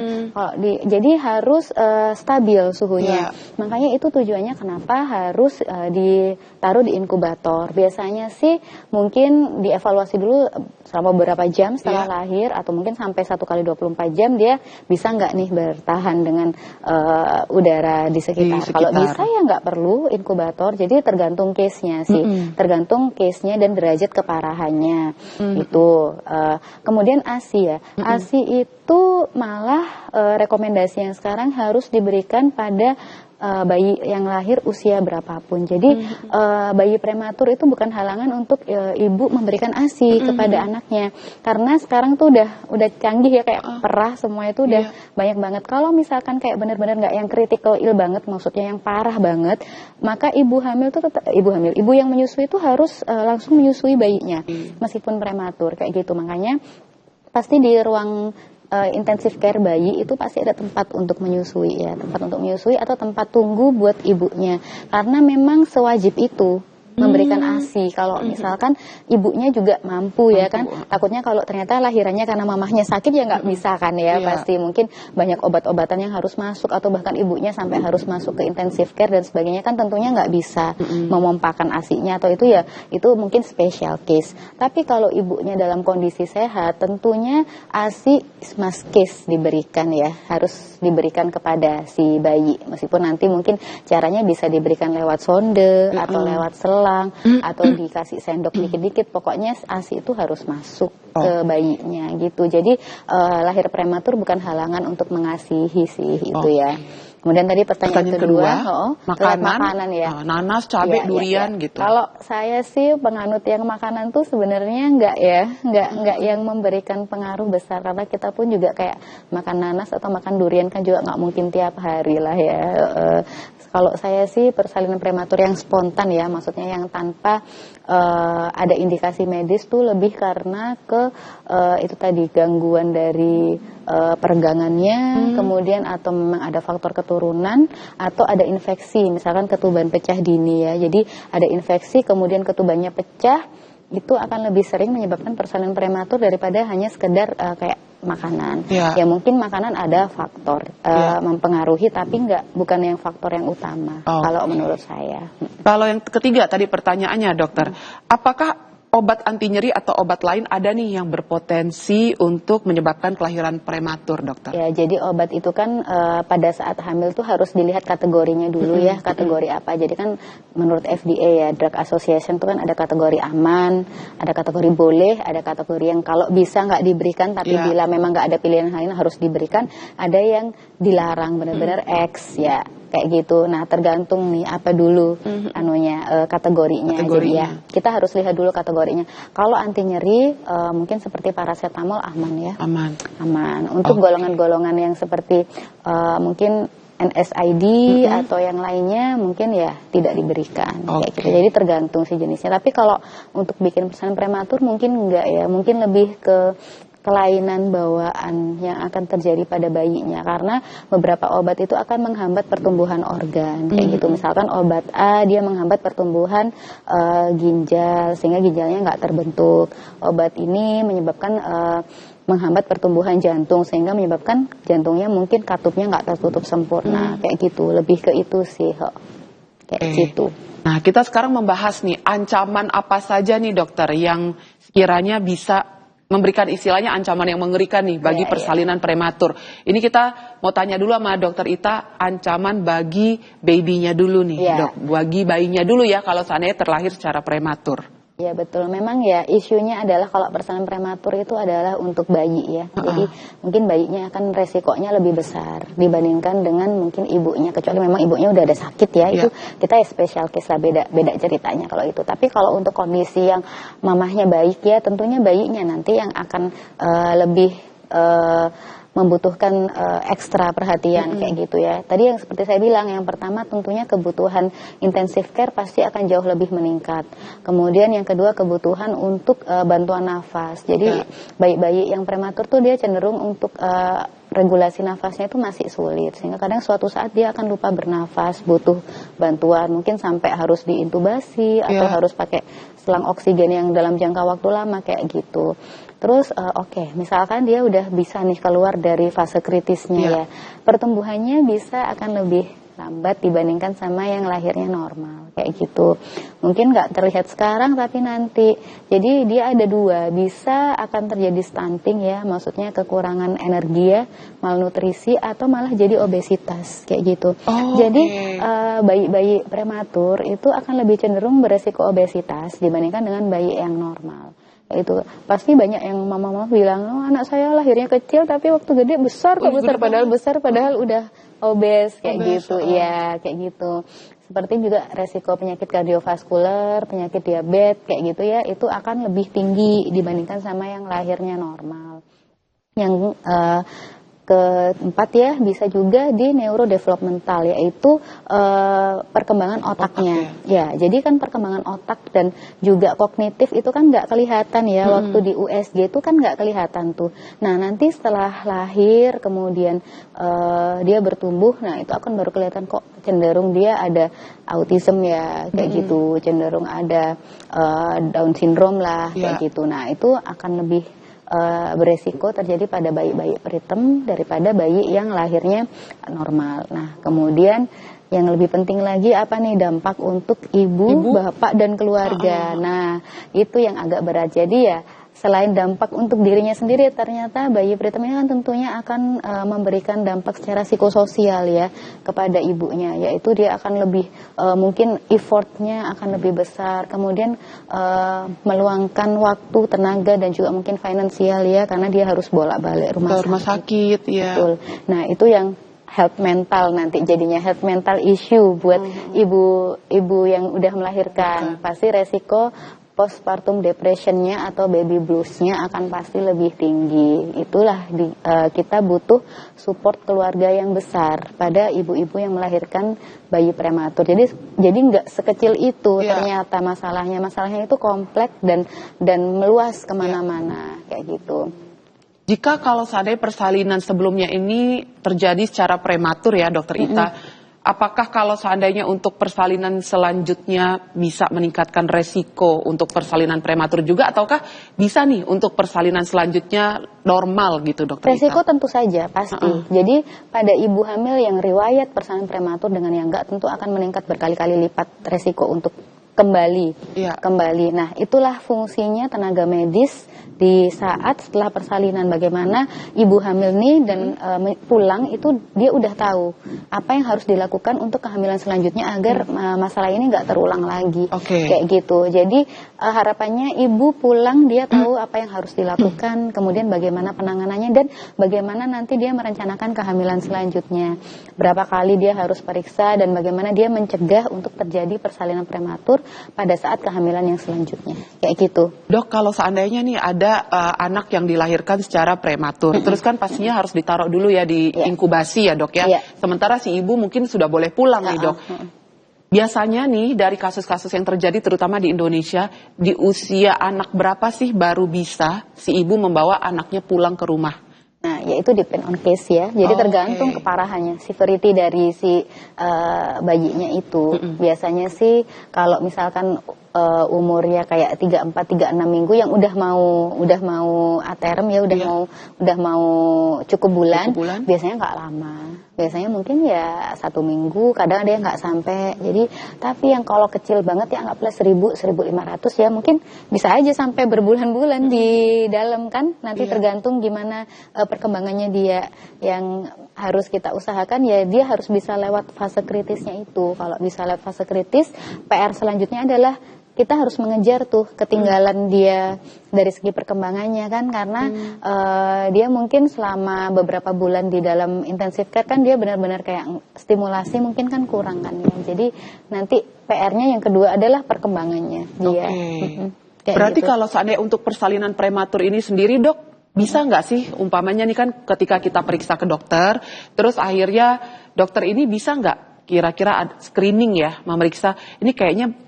Jadi harus stabil suhunya. Makanya itu tujuannya kenapa harus ditaruh di inkubator. Biasanya sih mungkin dievaluasi dulu selama beberapa jam setelah lahir, atau mungkin sampai 1 kali 24 jam dia bisa nggak nih bertahan dengan udara di sekitar. Kalau bisa ya nggak perlu inkubator. Jadi tergantung case-nya sih, tergantung case-nya dan derajat keparahannya. Itu. Kemudian ASI ya, ASI itu malah rekomendasi yang sekarang harus diberikan pada bayi yang lahir usia berapapun. Jadi bayi prematur itu bukan halangan untuk ibu memberikan ASI kepada anaknya. Karena sekarang tuh udah canggih ya, kayak perah semua itu udah banyak banget. Kalau misalkan kayak benar-benar nggak yang critical ill banget, maksudnya yang parah banget, maka ibu hamil tuh tetap ibu yang menyusui itu harus langsung menyusui bayinya meskipun prematur kayak gitu. Makanya pasti di ruang intensive care bayi itu pasti ada tempat untuk menyusui ya, tempat untuk menyusui atau tempat tunggu buat ibunya, karena memang sewajib itu memberikan ASI. Kalau misalkan ibunya juga mampu ya kan, takutnya kalau ternyata lahirannya karena mamahnya sakit ya nggak bisa kan ya, pasti mungkin banyak obat-obatan yang harus masuk, atau bahkan ibunya sampai harus masuk ke intensive care dan sebagainya, kan tentunya nggak bisa memompakan ASI-nya, atau itu ya itu mungkin special case. Tapi kalau ibunya dalam kondisi sehat, tentunya ASI must case diberikan ya, harus diberikan kepada si bayi, meskipun nanti mungkin caranya bisa diberikan lewat sonde atau lewat selang atau dikasih sendok dikit-dikit, pokoknya ASI itu harus masuk ke bayinya gitu. Jadi lahir prematur bukan halangan untuk mengasihi sih itu ya. Kemudian tadi pertanyaan kedua makanan ya, nanas, cabai, durian gitu. Kalau saya sih penganut yang makanan tuh sebenarnya nggak yang memberikan pengaruh besar, karena kita pun juga kayak makan nanas atau makan durian kan juga nggak mungkin tiap hari lah ya. Kalau saya sih persalinan prematur yang spontan ya, maksudnya yang tanpa ada indikasi medis tuh lebih karena ke itu tadi gangguan dari peregangannya, kemudian atau memang ada faktor keturunan atau ada infeksi, misalkan ketuban pecah dini ya. Jadi ada infeksi kemudian ketubannya pecah, itu akan lebih sering menyebabkan persalinan prematur daripada hanya sekedar kayak makanan. Ya mungkin makanan ada faktor mempengaruhi, tapi bukan yang faktor yang utama kalau menurut saya. Kalau yang ketiga tadi pertanyaannya dokter, apakah obat anti nyeri atau obat lain ada nih yang berpotensi untuk menyebabkan kelahiran prematur dokter? Ya, jadi obat itu kan pada saat hamil tuh harus dilihat kategorinya dulu ya, kategori apa. Jadi kan menurut FDA ya, Drug Association tuh kan ada kategori aman, ada kategori boleh, ada kategori yang kalau bisa nggak diberikan, tapi bila memang nggak ada pilihan lain harus diberikan, ada yang dilarang benar-benar X ya. kayak gitu. Nah tergantung nih apa dulu kategorinya. Jadi ya kita harus lihat dulu kategorinya. Kalau anti nyeri mungkin seperti paracetamol aman ya. Aman. Untuk golongan-golongan yang seperti mungkin NSAID atau yang lainnya mungkin ya tidak diberikan kayak gitu. Jadi tergantung si jenisnya. Tapi kalau untuk bikin persalinan prematur mungkin enggak ya, mungkin lebih ke kelainan bawaan yang akan terjadi pada bayinya, karena beberapa obat itu akan menghambat pertumbuhan organ kayak gitu. Misalkan obat A dia menghambat pertumbuhan ginjal sehingga ginjalnya nggak terbentuk. Obat ini menyebabkan menghambat pertumbuhan jantung sehingga menyebabkan jantungnya mungkin katupnya nggak tertutup sempurna kayak gitu. Lebih ke itu sih kayak gitu. Nah kita sekarang membahas nih ancaman apa saja nih dokter yang sekiranya bisa memberikan istilahnya ancaman yang mengerikan nih bagi persalinan prematur. Ini kita mau tanya dulu sama dokter Ita, ancaman bagi babynya dulu nih dok, bagi bayinya dulu ya kalau seandainya terlahir secara prematur. Ya betul, memang ya isunya adalah kalau persalinan prematur itu adalah untuk bayi ya. Jadi mungkin bayinya akan resikonya lebih besar dibandingkan dengan mungkin ibunya, kecuali memang ibunya udah ada sakit ya. Itu kita ya special case lah, beda ceritanya kalau itu. Tapi kalau untuk kondisi yang mamahnya baik ya, tentunya bayinya nanti yang akan lebih membutuhkan ekstra perhatian kayak gitu ya. Tadi yang seperti saya bilang, yang pertama tentunya kebutuhan intensive care pasti akan jauh lebih meningkat. Kemudian yang kedua kebutuhan untuk bantuan nafas. Jadi bayi-bayi yang prematur tuh dia cenderung untuk regulasi nafasnya itu masih sulit, sehingga kadang suatu saat dia akan lupa bernafas, butuh bantuan, mungkin sampai harus diintubasi atau harus pakai selang oksigen yang dalam jangka waktu lama kayak gitu. Terus misalkan dia udah bisa nih keluar dari fase kritisnya ya, pertumbuhannya bisa akan lebih lambat dibandingkan sama yang lahirnya normal kayak gitu. Mungkin nggak terlihat sekarang tapi nanti. Jadi dia ada dua, bisa akan terjadi stunting ya, maksudnya kekurangan energi ya, malnutrisi atau malah jadi obesitas kayak gitu. Jadi bayi-bayi prematur itu akan lebih cenderung beresiko obesitas dibandingkan dengan bayi yang normal. Itu pasti banyak yang mama-mama bilang, anak saya lahirnya kecil tapi waktu gede besar kok, besar padahal udah obes kayak gitu. Iya kayak gitu. Seperti juga resiko penyakit kardiovaskular, penyakit diabetes kayak gitu ya, itu akan lebih tinggi dibandingkan sama yang lahirnya normal. Yang keempat ya, bisa juga di neurodevelopmental, yaitu perkembangan otaknya. Ya, jadi kan perkembangan otak dan juga kognitif itu kan nggak kelihatan ya, waktu di USG itu kan nggak kelihatan tuh. Nah, nanti setelah lahir kemudian dia bertumbuh, nah itu akan baru kelihatan kok, cenderung dia ada autism ya, kayak gitu, cenderung ada Down syndrome lah, kayak gitu. Nah, itu akan lebih beresiko terjadi pada bayi-bayi preterm daripada bayi yang lahirnya normal. Nah, kemudian yang lebih penting lagi apa nih, dampak untuk ibu, bapak dan keluarga. Nah, itu yang agak berat. Jadi ya selain dampak untuk dirinya sendiri, ternyata bayi preterm ini kan tentunya akan memberikan dampak secara psikososial ya kepada ibunya, yaitu dia akan lebih mungkin effortnya akan lebih besar, kemudian meluangkan waktu, tenaga dan juga mungkin finansial ya, karena dia harus bolak-balik rumah sakit ya. Betul. Nah, itu yang health mental nanti jadinya health mental issue buat ibu yang udah melahirkan. Pasti resiko postpartum depressionnya atau baby bluesnya akan pasti lebih tinggi. Itulah kita butuh support keluarga yang besar pada ibu-ibu yang melahirkan bayi prematur. Jadi nggak sekecil itu ternyata masalahnya itu kompleks dan meluas kemana-mana kayak gitu. Jika kalau seandainya persalinan sebelumnya ini terjadi secara prematur ya dokter Ita, apakah kalau seandainya untuk persalinan selanjutnya bisa meningkatkan resiko untuk persalinan prematur juga, ataukah bisa nih untuk persalinan selanjutnya normal gitu dokter Ita? Resiko tentu saja pasti. Jadi pada ibu hamil yang riwayat persalinan prematur dengan yang enggak tentu akan meningkat berkali-kali lipat resiko untuk kembali. Iya. Kembali. Nah, itulah fungsinya tenaga medis di saat setelah persalinan, bagaimana ibu hamil nih dan pulang itu dia udah tahu apa yang harus dilakukan untuk kehamilan selanjutnya agar masalah ini nggak terulang lagi. Kayak gitu. Jadi harapannya ibu pulang dia tahu apa yang harus dilakukan, kemudian bagaimana penanganannya dan bagaimana nanti dia merencanakan kehamilan selanjutnya. Berapa kali dia harus periksa dan bagaimana dia mencegah untuk terjadi persalinan prematur pada saat kehamilan yang selanjutnya. Kayak gitu. Dok, kalau seandainya nih ada anak yang dilahirkan secara prematur, terus kan pastinya harus ditaruh dulu ya di inkubasi ya dok ya. Sementara si ibu mungkin sudah boleh pulang nih dok. Biasanya nih dari kasus-kasus yang terjadi terutama di Indonesia, di usia anak berapa sih baru bisa si ibu membawa anaknya pulang ke rumah? Nah, yaitu depend on case ya. Jadi tergantung keparahannya, severity dari si bayinya itu. Biasanya sih kalau misalkan umurnya kayak 34-36 minggu yang udah mau aterem ya, udah mau cukup bulan. Biasanya nggak lama. Biasanya mungkin ya 1 minggu, kadang ada yang nggak sampai. Jadi tapi yang kalau kecil banget ya anggaplah 1.000-1.500 ya mungkin bisa aja sampai berbulan-bulan di dalam kan. Nanti tergantung gimana perkembangannya dia. Yang harus kita usahakan ya dia harus bisa lewat fase kritisnya itu. Kalau bisa lewat fase kritis, PR selanjutnya adalah kita harus mengejar tuh ketinggalan dia dari segi perkembangannya kan, karena dia mungkin selama beberapa bulan di dalam intensive care kan dia benar-benar kayak stimulasi mungkin kan kurang kan ya. Jadi nanti PR-nya yang kedua adalah perkembangannya dia. Berarti gitu. Kalau seandainya untuk persalinan prematur ini sendiri dok, bisa nggak sih umpamanya nih kan ketika kita periksa ke dokter, terus akhirnya dokter ini bisa nggak kira-kira screening ya, memeriksa ini kayaknya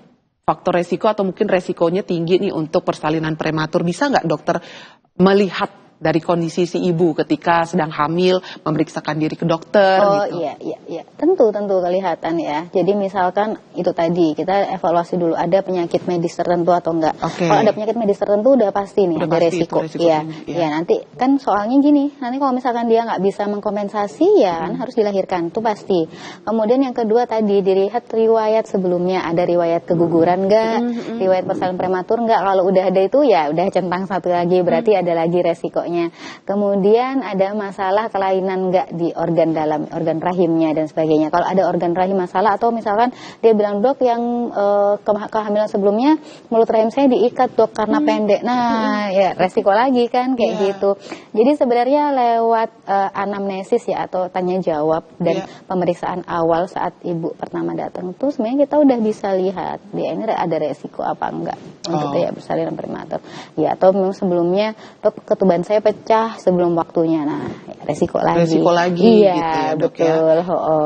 faktor resiko atau mungkin resikonya tinggi nih untuk persalinan prematur. Bisa nggak dokter melihat dari kondisi si ibu ketika sedang hamil, memeriksakan diri ke dokter? Gitu? Iya. Tentu kelihatan ya. Jadi misalkan itu tadi kita evaluasi dulu ada penyakit medis tertentu atau enggak. Kalau ada penyakit medis tertentu udah pasti nih ada resiko. Ya nanti kan soalnya gini, nanti kalau misalkan dia nggak bisa mengkompensasi ya kan harus dilahirkan, itu pasti. Kemudian yang kedua tadi dilihat riwayat sebelumnya, ada riwayat keguguran enggak, riwayat persalinan prematur enggak. Kalau udah ada itu ya udah centang satu lagi, berarti ada lagi resiko. Kemudian ada masalah kelainan enggak di organ dalam, organ rahimnya dan sebagainya. Kalau ada organ rahim masalah atau misalkan dia bilang dok yang kehamilan sebelumnya mulut rahim saya diikat dok karena pendek. Nah ya resiko lagi kan kayak gitu. Jadi sebenarnya lewat anamnesis ya atau tanya jawab dan pemeriksaan awal saat ibu pertama datang itu sebenarnya kita udah bisa lihat dia ini ada resiko apa enggak untuk kayak persalinan prematur. Ya atau memang sebelumnya dok ketuban saya pecah sebelum waktunya. Nah, resiko lagi. Iya, gitu ya, dok,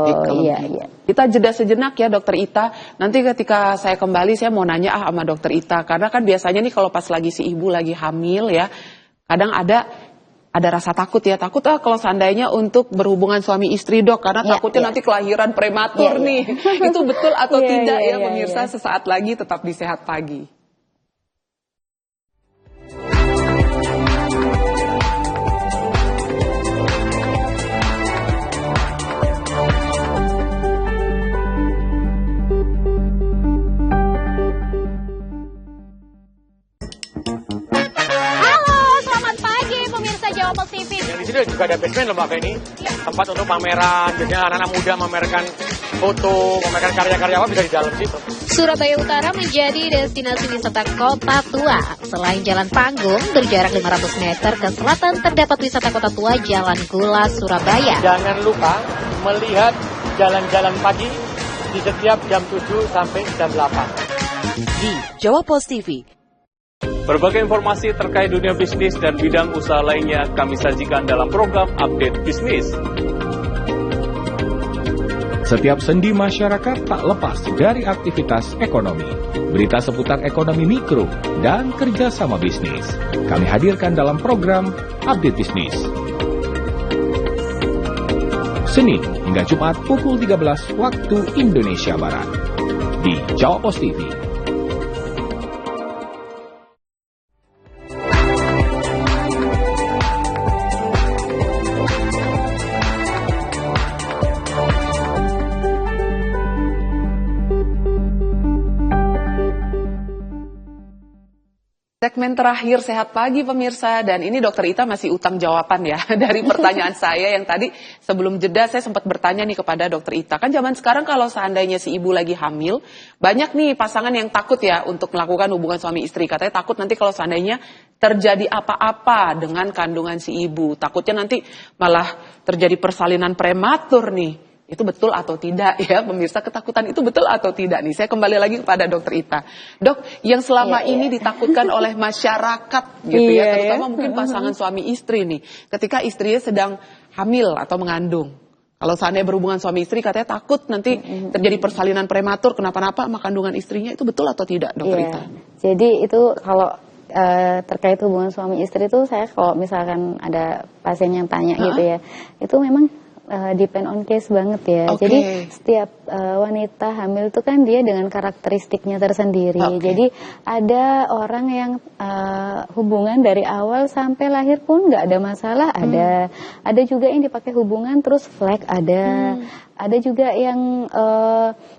betul. Ya? Iya. Kita jeda sejenak ya, Dokter Ita. Nanti ketika saya kembali, saya mau nanya sama Dokter Ita. Karena kan biasanya nih kalau pas lagi si ibu lagi hamil ya, kadang ada rasa takut ya. Takut kalau seandainya untuk berhubungan suami istri dok. Karena takutnya nanti kelahiran prematur nih. Itu betul atau tidak ya, pemirsa? Sesaat lagi tetap di Sehat Pagi. Yang di sini juga ada basement loh Mbak Feni, tempat untuk pameran, biasanya anak-anak muda memamerkan foto, memamerkan karya-karya apa bisa di dalam situ. Surabaya Utara menjadi destinasi wisata kota tua. Selain Jalan Panggung, berjarak 500 meter ke selatan terdapat wisata kota tua Jalan Gula, Surabaya. Jangan lupa melihat jalan-jalan pagi di setiap jam 7 sampai jam 8. Di Jawa Post TV. Berbagai informasi terkait dunia bisnis dan bidang usaha lainnya kami sajikan dalam program Update Bisnis. Setiap sendi masyarakat tak lepas dari aktivitas ekonomi. Berita seputar ekonomi mikro dan kerjasama bisnis. Kami hadirkan dalam program Update Bisnis. Senin hingga Jumat pukul 13 waktu Indonesia Barat. Di Jawa Post TV. Segmen terakhir Sehat Pagi pemirsa, dan ini Dokter Ita masih utang jawaban ya dari pertanyaan saya yang tadi sebelum jeda saya sempat bertanya nih kepada Dokter Ita. Kan zaman sekarang kalau seandainya si ibu lagi hamil, banyak nih pasangan yang takut ya untuk melakukan hubungan suami istri. Katanya takut nanti kalau seandainya terjadi apa-apa dengan kandungan si ibu. Takutnya nanti malah terjadi persalinan prematur nih. Itu betul atau tidak ya pemirsa, ketakutan itu betul atau tidak nih? Saya kembali lagi kepada Dokter Ita. Dok, yang selama ini ditakutkan oleh masyarakat gitu ya, terutama mungkin pasangan suami istri nih, ketika istrinya sedang hamil atau mengandung. Kalau seandainya berhubungan suami istri katanya takut nanti terjadi persalinan prematur, kenapa-napa sama kandungan istrinya, itu betul atau tidak Dokter Ita? Jadi itu kalau terkait hubungan suami istri itu saya kalau misalkan ada pasien yang tanya gitu ya, itu memang depend on case banget ya. Jadi setiap wanita hamil itu kan dia dengan karakteristiknya tersendiri. Jadi ada orang yang hubungan dari awal sampai lahir pun nggak ada masalah, ada juga yang dipakai hubungan terus flag, ada juga yang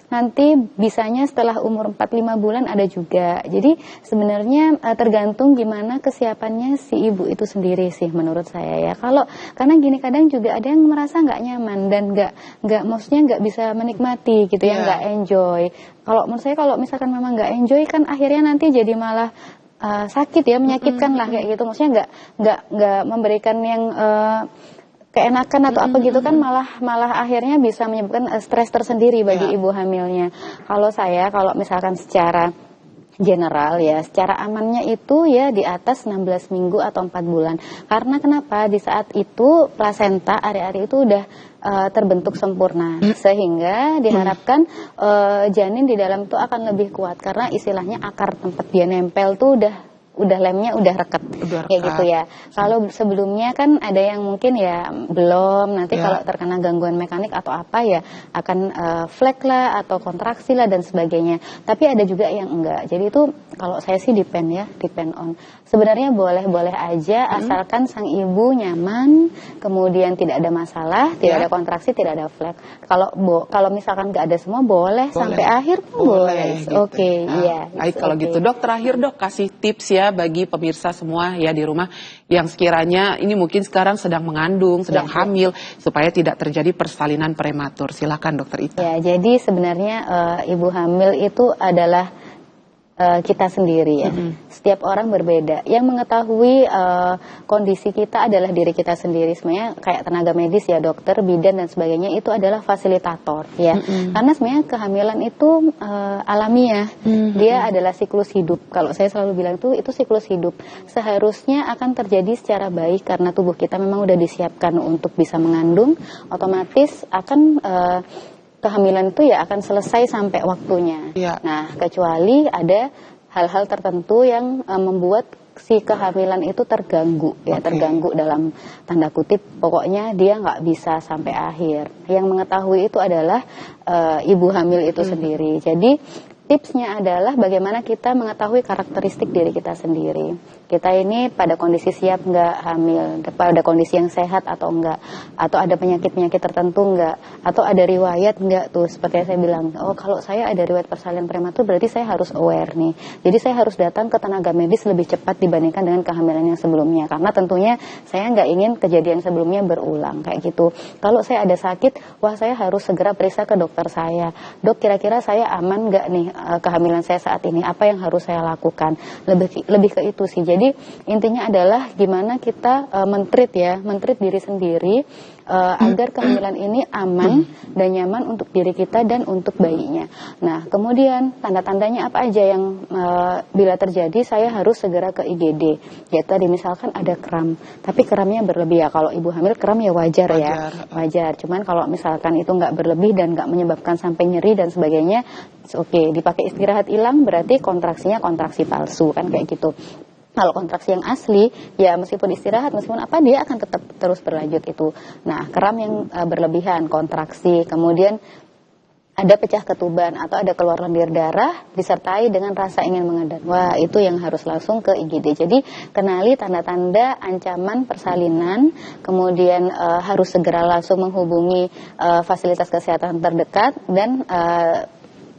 nanti bisanya setelah umur 4-5 bulan ada juga. Jadi sebenarnya tergantung gimana kesiapannya si ibu itu sendiri sih menurut saya ya. Karena gini kadang juga ada yang merasa nggak nyaman dan maksudnya nggak bisa menikmati gitu ya, nggak enjoy. Kalau menurut saya kalau misalkan memang nggak enjoy kan akhirnya nanti jadi malah sakit ya, menyakitkan lah kayak gitu. Maksudnya nggak memberikan yang keenakan atau apa gitu kan, malah akhirnya bisa menyebabkan stres tersendiri bagi ibu hamilnya. Kalau misalkan secara general ya, secara amannya itu ya di atas 16 minggu atau 4 bulan. Karena kenapa? Di saat itu plasenta ari-ari itu udah terbentuk sempurna, sehingga diharapkan janin di dalam itu akan lebih kuat karena istilahnya akar tempat dia nempel tuh udah lemnya udah reket kayak gitu ya. Kalau sebelumnya kan ada yang mungkin ya belum, nanti kalau terkena gangguan mekanik atau apa ya akan flek lah atau kontraksi lah dan sebagainya. Tapi ada juga yang enggak. Jadi itu kalau saya sih depend on. Sebenarnya boleh aja asalkan sang ibu nyaman, kemudian tidak ada masalah, tidak ada kontraksi, tidak ada flek. Kalau misalkan nggak ada semua boleh sampai akhir pun boleh. Gitu. Baik kalau gitu Dok, terakhir Dok kasih tips ya bagi pemirsa semua ya di rumah yang sekiranya ini mungkin sekarang sedang mengandung, sedang hamil, supaya tidak terjadi persalinan prematur. Silakan Dokter Ita. Ya, jadi sebenarnya ibu hamil itu adalah kita sendiri ya. Setiap orang berbeda. Yang mengetahui kondisi kita adalah diri kita sendiri. Sebenarnya kayak tenaga medis ya, dokter, bidan dan sebagainya itu adalah fasilitator ya. Karena sebenarnya kehamilan itu alamiah. Dia adalah siklus hidup. Kalau saya selalu bilang itu siklus hidup. Seharusnya akan terjadi secara baik karena tubuh kita memang udah disiapkan untuk bisa mengandung, otomatis akan kehamilan itu ya akan selesai sampai waktunya. Nah, kecuali ada hal-hal tertentu yang membuat si kehamilan itu terganggu, terganggu dalam tanda kutip. Pokoknya dia nggak bisa sampai akhir. Yang mengetahui itu adalah ibu hamil itu sendiri. Jadi tipsnya adalah bagaimana kita mengetahui karakteristik diri kita sendiri. Kita ini pada kondisi siap nggak hamil, pada kondisi yang sehat atau enggak, atau ada penyakit-penyakit tertentu enggak, atau ada riwayat enggak tuh. Seperti yang saya bilang, kalau saya ada riwayat persalinan prematur berarti saya harus aware nih. Jadi saya harus datang ke tenaga medis lebih cepat dibandingkan dengan kehamilan yang sebelumnya. Karena tentunya saya nggak ingin kejadian sebelumnya berulang kayak gitu. Kalau saya ada sakit, saya harus segera periksa ke dokter saya. Dok, kira-kira saya aman nggak nih kehamilan saya saat ini, apa yang harus saya lakukan, lebih ke itu sih. Jadi intinya adalah gimana kita men-treat diri sendiri agar kehamilan ini aman dan nyaman untuk diri kita dan untuk bayinya. Nah, kemudian tanda-tandanya apa aja yang bila terjadi saya harus segera ke IGD. Ya tadi misalkan ada kram, tapi kramnya berlebih ya. Kalau ibu hamil kram ya wajar. Wajar. Cuman kalau misalkan itu nggak berlebih dan nggak menyebabkan sampai nyeri dan sebagainya, dipakai istirahat hilang berarti kontraksinya kontraksi palsu kan kayak gitu. Kalau kontraksi yang asli, ya meskipun istirahat, meskipun apa, dia akan tetap terus berlanjut itu. Nah, kram yang berlebihan, kontraksi, kemudian ada pecah ketuban atau ada keluar lendir darah, disertai dengan rasa ingin mengedan. Wah, itu yang harus langsung ke IGD. Jadi, kenali tanda-tanda ancaman persalinan, kemudian harus segera langsung menghubungi fasilitas kesehatan terdekat, dan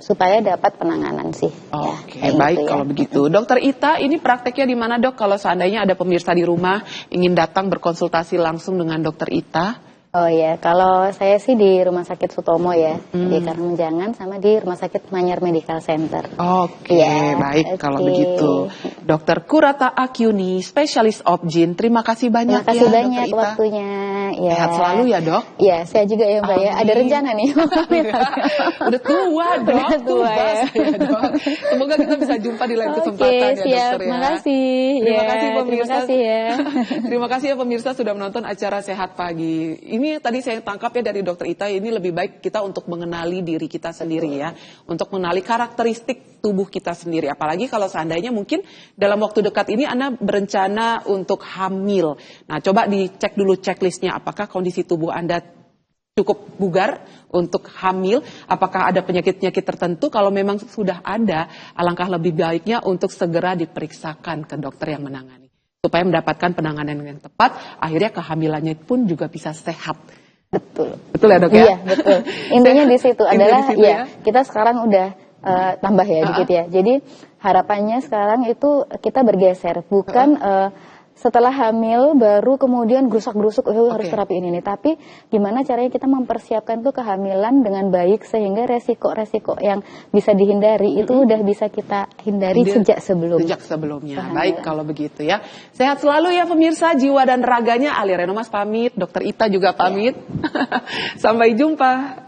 supaya dapat penanganan sih. Oke, ya, baik gitu ya. kalau begitu. Dokter Ita, ini prakteknya di mana dok? Kalau seandainya ada pemirsa di rumah ingin datang berkonsultasi langsung dengan dokter Ita? Oh ya, kalau saya sih di Rumah Sakit Sutomo ya, di Karang Menjangan sama di Rumah Sakit Manyar Medical Center. Oke, Ya, baik kalau oke. begitu. Dokter Kurata Akyuni, spesialis obgyn. Terima kasih banyak Terima kasih ya, banyak Dokter Ita. waktunya. Ya. Sehat selalu ya dok. Ya, saya juga ya Mbak ya. Ada Amin. rencana nih. Udah tua dok. Udah tua ya. Saya, dok. Semoga kita bisa jumpa di lain kesempatan ya siap. dokter ya. Terima kasih. Terima Ya, kasih pemirsa. Terima kasih ya. Terima kasih ya pemirsa sudah menonton acara Sehat Pagi. Ini tadi saya tangkap ya dari Dokter Ita, ini lebih baik kita untuk mengenali diri kita sendiri ya, untuk mengenali karakteristik tubuh kita sendiri. Apalagi kalau seandainya mungkin dalam waktu dekat ini Anda berencana untuk hamil. Nah, coba dicek dulu checklistnya, apakah kondisi tubuh Anda cukup bugar untuk hamil, apakah ada penyakit-penyakit tertentu. Kalau memang sudah ada, alangkah lebih baiknya untuk segera diperiksakan ke dokter yang menangani, supaya mendapatkan penanganan yang tepat, akhirnya kehamilannya pun juga bisa sehat. Betul ya dok ya? Iya, betul. Intinya di situ adalah di situ ya, kita sekarang udah tambah ya dikit ya. Jadi harapannya sekarang itu kita bergeser, bukan setelah hamil baru kemudian gerusak-gerusuk harus terapi ini nih. Tapi gimana caranya kita mempersiapkan tuh kehamilan dengan baik sehingga resiko-resiko yang bisa dihindari itu udah bisa kita hindari sejak sebelumnya. Baik kalau begitu ya. Sehat selalu ya pemirsa, jiwa dan raganya. Ali Renomas pamit, Dokter Ita juga pamit. Sampai jumpa.